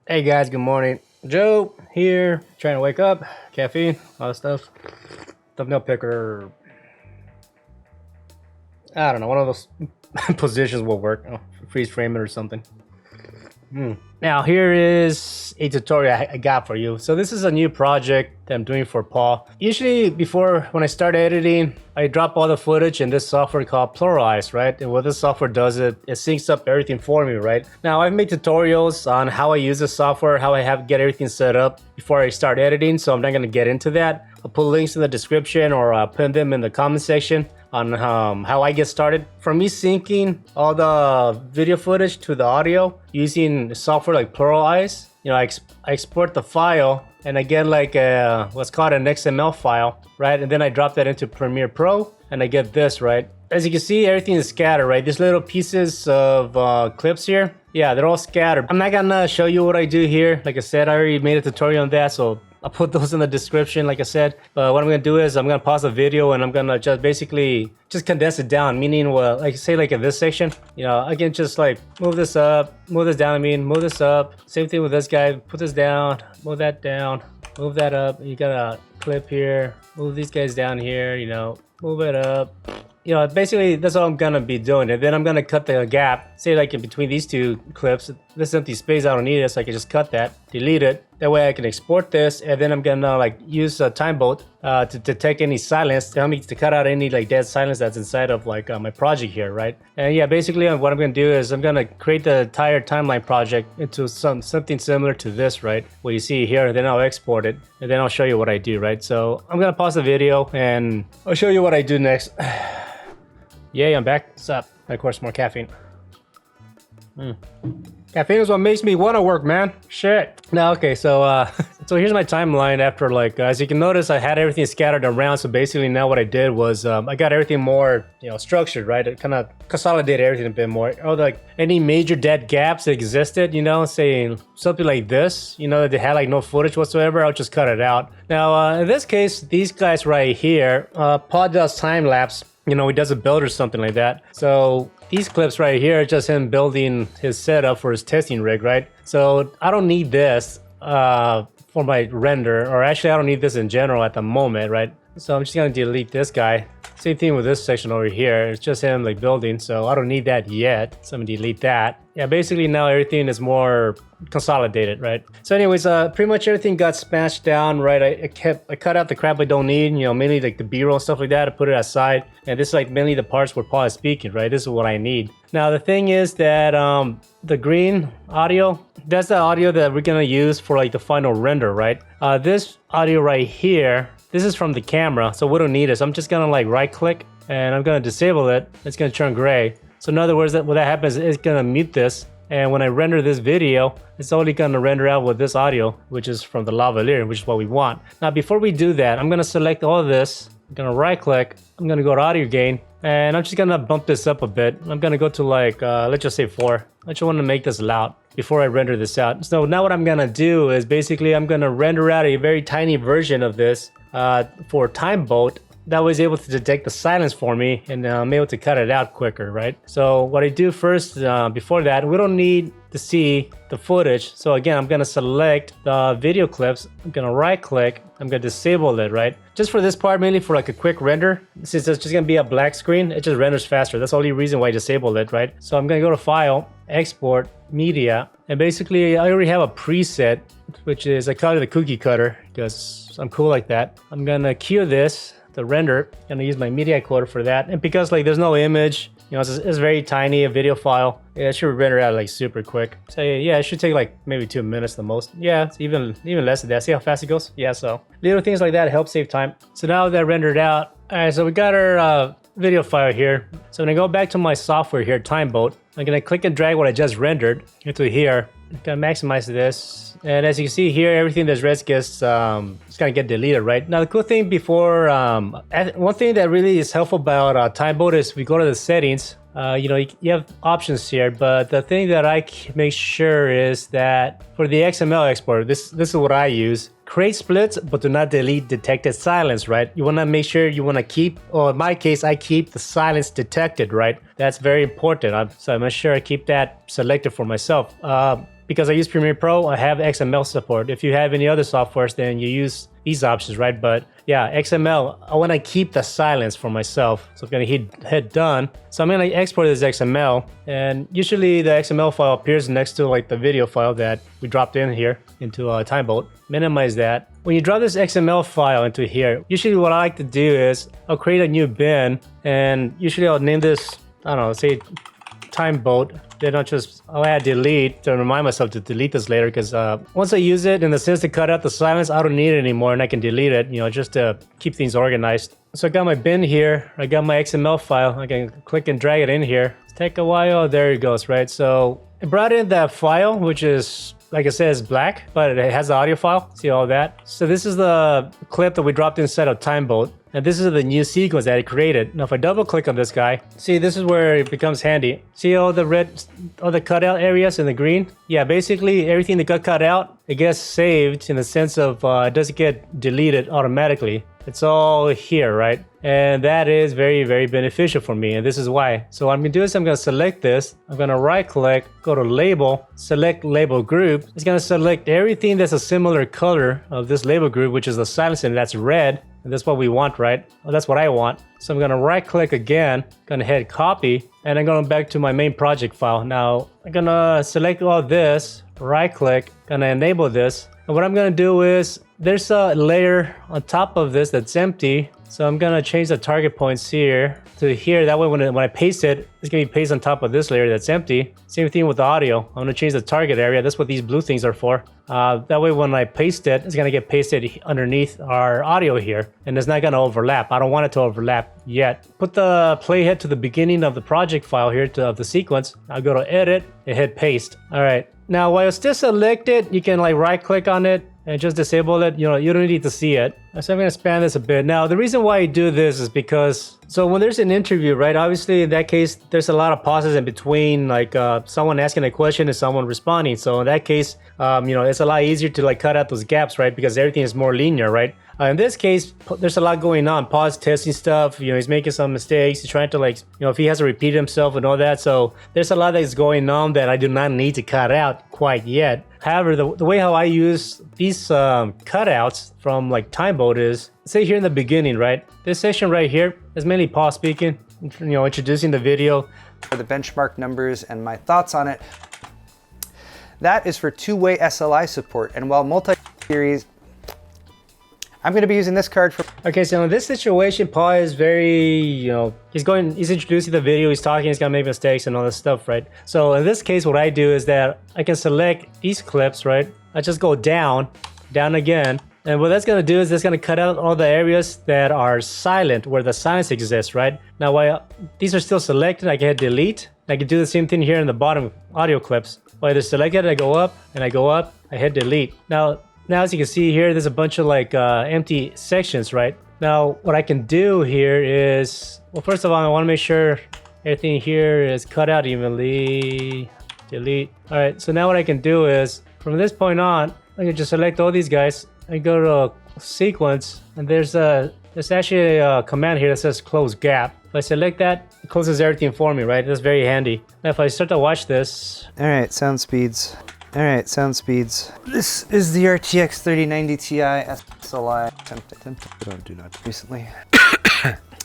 Hey guys, good morning. Joe here, trying to wake up. Caffeine, all that stuff. Thumbnail picker. I don't know, one of those positions will work. Freeze frame it or something. Now here is a tutorial I got for you. So this is a new project that I'm doing for Paul. Usually before, when I start editing, I drop all the footage in this software called Plural Eyes, right? And what this software does, it syncs up everything for me, right? Now I've made tutorials on how I use the software, how I have get everything set up before I start editing, so I'm not gonna get into that. I'll put links in the description or pin them in the comment section on how I get started. For me syncing all the video footage to the audio using software like Plural Eyes, you know, I export the file and I get like what's called an XML file, right? And then I drop that into Premiere Pro and I get this, right? As you can see, everything is scattered, right? These little pieces of clips here, yeah, they're all scattered. I'm not gonna show you what I do here. Like I said, I already made a tutorial on that, so I'll put those in the description, like I said. But what I'm gonna do is I'm gonna pause the video and I'm gonna just basically just condense it down. Meaning, well, like say like in this section, you know, I can just like move this up, move this down. Move this up. Same thing with this guy. Put this down, move that down, move that up. You got a clip here. Move these guys down here. You know, move it up. You know, basically that's all I'm gonna be doing. And then I'm gonna cut the gap, say like in between these two clips, this empty space, I don't need it, so I can just cut that, delete it. That way I can export this, and then I'm gonna like use Timebolt to detect any silence, to help me to cut out any like dead silence that's inside of like my project here, right? And yeah, basically what I'm gonna do is I'm gonna create the entire timeline project into something similar to this, right? What you see here, and then I'll export it, and then I'll show you what I do, right? So I'm gonna pause the video and I'll show you what I do next. Yay, I'm back. What's up? And of course, more caffeine. Caffeine is what makes me want to work, man. Shit. Now, okay, so so here's my timeline after like, as you can notice, I had everything scattered around. So basically now what I did was I got everything more, you know, structured, right? It kind of consolidated everything a bit more. Or like any major dead gaps that existed, you know, saying something like this, you know, that they had like no footage whatsoever, I'll just cut it out. Now, in this case, these guys right here, Paul does time lapse. You know, he does a build or something like that. So these clips right here are just him building his setup for his testing rig, right? So I don't need this for my render, or actually I don't need this in general at the moment, right? So I'm just gonna delete this guy. Same thing with this section over here. It's just him like building, so I don't need that yet. So I'm gonna delete that. Yeah, basically now everything is more consolidated, right? So anyways, pretty much everything got smashed down, right? I cut out the crap I don't need, you know, mainly like the B-roll and stuff like that. I put it aside, and this is like mainly the parts where Paul is speaking, right? This is what I need. Now the thing is that the green audio, that's the audio that we're gonna use for like the final render, right? This audio right here, this is from the camera, so we don't need it. So I'm just gonna like right click and I'm gonna disable it. It's gonna turn gray. So in other words, what that happens is it's gonna mute this. And when I render this video, it's only gonna render out with this audio, which is from the lavalier, which is what we want. Now, before we do that, I'm gonna select all of this. I'm gonna right click. I'm gonna go to audio gain. And I'm just gonna bump this up a bit. I'm gonna go to like, let's just say 4. I just wanna make this loud before I render this out. So now what I'm gonna do is basically I'm gonna render out a very tiny version of this for Timebolt that was able to detect the silence for me, and I'm able to cut it out quicker, right? So what I do first, before that, we don't need to see the footage. So again, I'm gonna select the video clips. I'm gonna right click. I'm gonna disable it, right? Just for this part, mainly for like a quick render. Since it's just gonna be a black screen, it just renders faster. That's the only reason why I disabled it, right? So I'm gonna go to File, Export, Media, and basically I already have a preset, which is, I call it a cookie cutter because I'm cool like that. I'm gonna cue this, the render. I'm gonna use my media encoder for that, and because like there's no image, you know, it's very tiny, a video file. Yeah, it should render out like super quick. So yeah, it should take like maybe 2 minutes the most. Yeah, it's even less than that. See how fast it goes? Yeah, so little things like that help save time. So now that rendered out, all right, so we got our video file here. So when I go back to my software here, Timebolt, I'm gonna click and drag what I just rendered into here. I'm gonna maximize this, and as you can see here, everything that's red gets it's gonna get deleted, right? Now the cool thing before, one thing that really is helpful about Timebolt is we go to the settings. You know, you have options here, but the thing that I make sure is that for the XML export, this is what I use. Create splits, but do not delete detected silence, right? You want to make sure you want to keep, or in my case, I keep the silence detected, right? That's very important. So I make sure I keep that selected for myself. because I use Premiere Pro, I have XML support. If you have any other softwares, then you use these options, right? But yeah, XML, I want to keep the silence for myself. So I'm going to hit done. So I'm going to export this XML, and usually the XML file appears next to like the video file that we dropped in here into Timebolt. Minimize that. When you drop this XML file into here, usually what I like to do is I'll create a new bin, and usually I'll name this, I don't know, say Timebolt. Then I'll add delete to remind myself to delete this later, because once I use it in the sense to cut out the silence, I don't need it anymore, and I can delete it, you know, just to keep things organized. So I got my bin here, I got my XML file, I can click and drag it in here. Take a while, there it goes, right? So I brought in that file, which is, like I said, it's black, but it has the audio file. See all that? So this is the clip that we dropped inside of Timebolt. And this is the new sequence that I created. Now if I double click on this guy, see, this is where it becomes handy. See all the red, all the cutout areas in the green? Yeah, basically everything that got cut out, it gets saved in the sense of it doesn't get deleted automatically. It's all here, right? And that is very, very beneficial for me, and this is why. So what I'm gonna do is I'm gonna select this, I'm gonna right click, go to label, select label group. It's gonna select everything that's a similar color of this label group, which is the silence, and that's red. And that's what we want, right? Well, that's what I want. So I'm gonna right click again, gonna hit copy, and I'm going back to my main project file. Now I'm gonna select all this, right click, gonna enable this. And what I'm gonna do is, there's a layer on top of this that's empty. So I'm gonna change the target points here to here. That way when I paste it, it's gonna be pasted on top of this layer that's empty. Same thing with the audio. I'm gonna change the target area. That's what these blue things are for. That way when I paste it, it's gonna get pasted underneath our audio here, and it's not gonna overlap. I don't want it to overlap yet. Put the playhead to the beginning of the project file here of the sequence. I'll go to edit and hit paste. All right. Now while it's still selected, you can like right click on it and just disable it. You know, you don't need to see it. So I'm gonna expand this a bit. Now, the reason why I do this is because, so when there's an interview, right, obviously in that case, there's a lot of pauses in between, like someone asking a question and someone responding. So in that case, you know, it's a lot easier to like cut out those gaps, right? Because everything is more linear, right? In this case, there's a lot going on. Pause testing stuff, you know, he's making some mistakes. He's trying to like, you know, if he has to repeat himself and all that. So there's a lot that's going on that I do not need to cut out quite yet. However, the way how I use these cutouts from like Timebolt is, say here in the beginning, right? This section right here is mainly pause speaking, you know, introducing the video. For the benchmark numbers and my thoughts on it. That is for two-way SLI support. And while multi-series, I'm going to be using this card for... Okay, so in this situation, Paul is very, you know, he's introducing the video, he's talking, he's going to make mistakes and all this stuff, right? So in this case, what I do is that I can select these clips, right? I just go down again. And what that's going to do is it's going to cut out all the areas that are silent, where the silence exists, right? Now, while these are still selected, I can hit delete. I can do the same thing here in the bottom audio clips. While they're selected, I go up and I go up, I hit delete. Now as you can see here, there's a bunch of like empty sections, right? Now, what I can do here is, well, first of all, I want to make sure everything here is cut out evenly. Delete. All right, so now what I can do is, from this point on, I can just select all these guys and go to sequence, and there's actually a command here that says close gap. If I select that, it closes everything for me, right? That's very handy. Now, if I start to watch this. All right, sound speeds. All right, sound speeds. This is the RTX 3090 Ti SLI. Do not recently.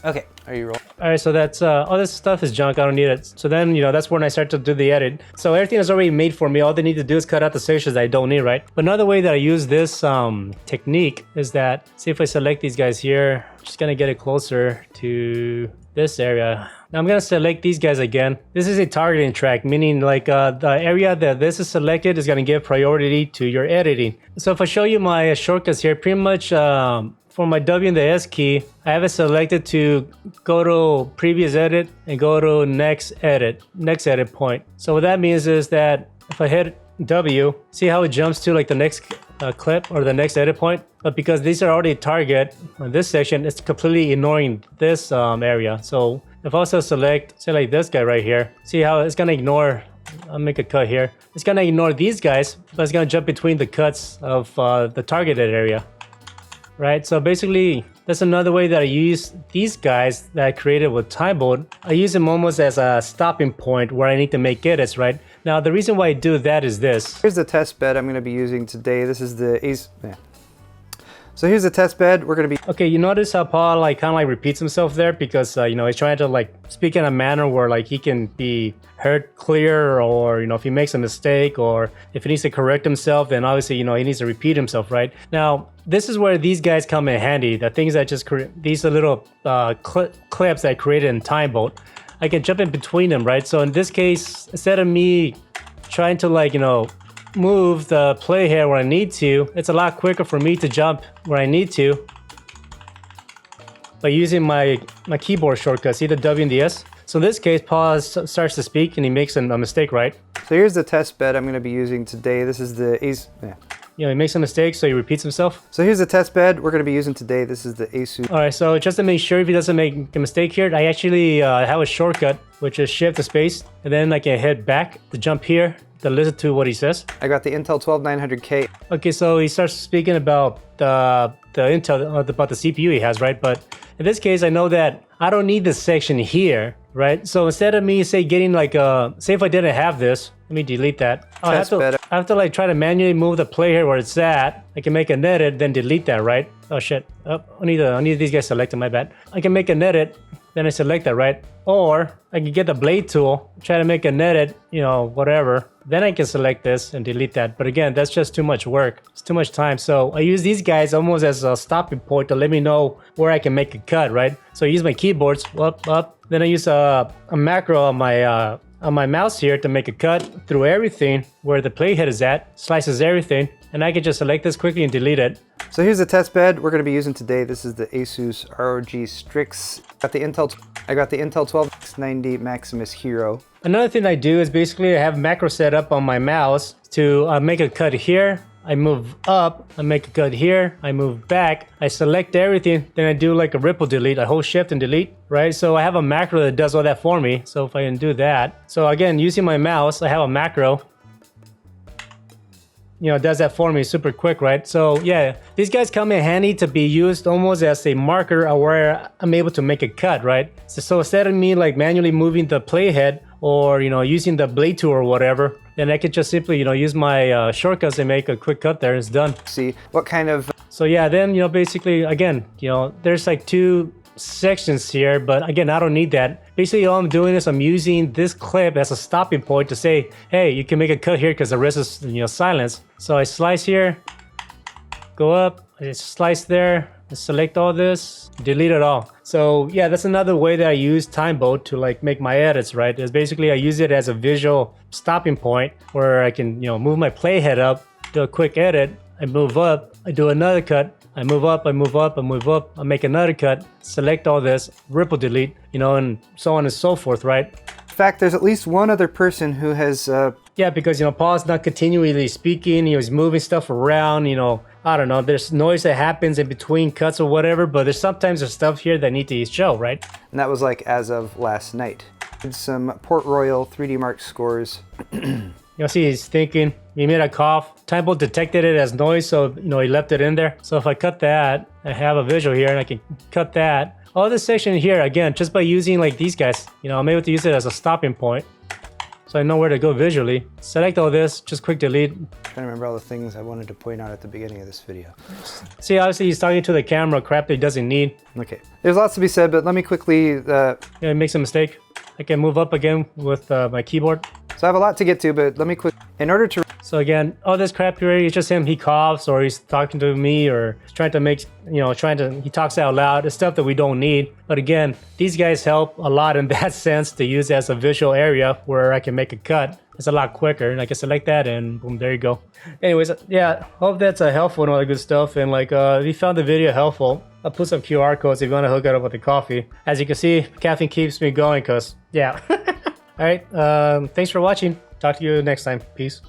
Okay, are you rolling? All right, so that's all this stuff is junk. I don't need it. So then, you know, that's when I start to do the edit. So everything is already made for me. All they need to do is cut out the sections that I don't need, right? But another way that I use this technique is that, see if I select these guys here, I'm just gonna get it closer to this area. Now I'm gonna select these guys again. This is a targeting track, meaning like the area that this is selected is gonna give priority to your editing. So if I show you my shortcuts here, pretty much for my W and the S key, I have it selected to go to previous edit and go to next edit point. So what that means is that if I hit W, see how it jumps to like the next clip or the next edit point? But because these are already target on this section, it's completely ignoring this area. So if I also select, say like this guy right here, see how it's gonna ignore, I'll make a cut here. It's gonna ignore these guys, but it's gonna jump between the cuts of the targeted area. Right, so basically that's another way that I use these guys that I created with Timebolt. I use them almost as a stopping point where I need to make edits, right? Now, the reason why I do that is this. Here's the test bed I'm going to be using today. This is the Ace. Yeah. So here's the test bed. We're going to be... Okay, you notice how Paul like kind of like repeats himself there because, you know, he's trying to like speak in a manner where like he can be heard clear, or, you know, if he makes a mistake or if he needs to correct himself, then obviously, you know, he needs to repeat himself, right? Now, this is where these guys come in handy. The things that just these are little clips that I created in Timebolt. I can jump in between them, right? So in this case, instead of me trying to like, you know, move the playhead where I need to, it's a lot quicker for me to jump where I need to by using my keyboard shortcut. See the W and the S? So in this case, Paul starts to speak and he makes a mistake, right? So here's the test bed I'm going to be using today. This is the Ace. Yeah. You know, he makes a mistake, so he repeats himself. So here's the test bed we're going to be using today. This is the Asus. All right, so just to make sure if he doesn't make a mistake here, I actually have a shortcut, which is shift to space, and then I can hit back to jump here to listen to what he says. I got the Intel 12900K. Okay, so he starts speaking about the Intel, about the CPU he has, right? But in this case, I know that I don't need this section here, right? So instead of me, say, getting like say if I didn't have this, let me delete that. I have to like try to manually move the playhead where it's at. I can make an edit, then delete that, right? Oh shit, oh, I need these guys selected, my bad. I can make an edit, then I select that, right? Or I can get the blade tool, try to make an edit, you know, whatever. Then I can select this and delete that. But again, that's just too much work. It's too much time. So I use these guys almost as a stopping point to let me know where I can make a cut, right? So I use my keyboards, up. Then I use a macro on my mouse here to make a cut through everything where the playhead is at, slices everything, and I can just select this quickly and delete it. So here's the test bed we're going to be using today. This is the Asus ROG Strix. I got the Intel 12690 Maximus Hero. Another thing I do is basically I have macro set up on my mouse to make a cut here. I move up, I make a cut here, I move back, I select everything, then I do like a ripple delete, I hold shift and delete, right? So I have a macro that does all that for me. So if I can do that. So again, using my mouse, I have a macro, you know, it does that for me super quick, right? So yeah, these guys come in handy to be used almost as a marker where I'm able to make a cut, right? So instead of me like manually moving the playhead or, you know, using the blade tool or whatever, then I could just simply, you know, use my shortcuts and make a quick cut there. It's done. See what kind of... So yeah, then, you know, basically, again, you know, there's like two sections here, but again, I don't need that. Basically, all I'm doing is I'm using this clip as a stopping point to say, hey, you can make a cut here because the rest is, you know, silence. So I slice here, go up, I slice there, I select all this, delete it all. So yeah, that's another way that I use Timebolt to like make my edits, right? Is basically I use it as a visual stopping point where I can, you know, move my playhead up, do a quick edit, I move up, I do another cut, I move up, I move up, I move up, I make another cut, select all this, ripple delete, you know, and so on and so forth, right? In fact, there's at least one other person who has... Yeah, because, you know, Paul's not continually speaking, he was moving stuff around, you know, I don't know, there's noise that happens in between cuts or whatever, but there's stuff here that need to show, right? And that was like as of last night. Did some Port Royal 3D Mark scores. You'll see he's thinking, he made a cough. Timebolt detected it as noise, so, you know, he left it in there. So if I cut that, I have a visual here and I can cut that. All this section here, again, just by using like these guys, you know, I'm able to use it as a stopping point. So I know where to go visually. Select all this, just quick delete. I'm trying to remember all the things I wanted to point out at the beginning of this video. See, obviously he's talking to the camera, crap that he doesn't need. Okay, there's lots to be said, but let me quickly... Yeah, he makes a mistake. I can move up again with my keyboard. So I have a lot to get to, but let me in order to... So again, all this crap here, it's just him, he coughs or he's talking to me or he's trying to make, you know, he talks out loud. It's stuff that we don't need. But again, these guys help a lot in that sense to use as a visual area where I can make a cut. It's a lot quicker and I can select that and boom, there you go. Anyways, yeah, hope that's helpful and all that good stuff. And like, if you found the video helpful, I'll put some QR codes if you want to hook it up with the coffee. As you can see, caffeine keeps me going because, yeah. All right, thanks for watching. Talk to you next time. Peace.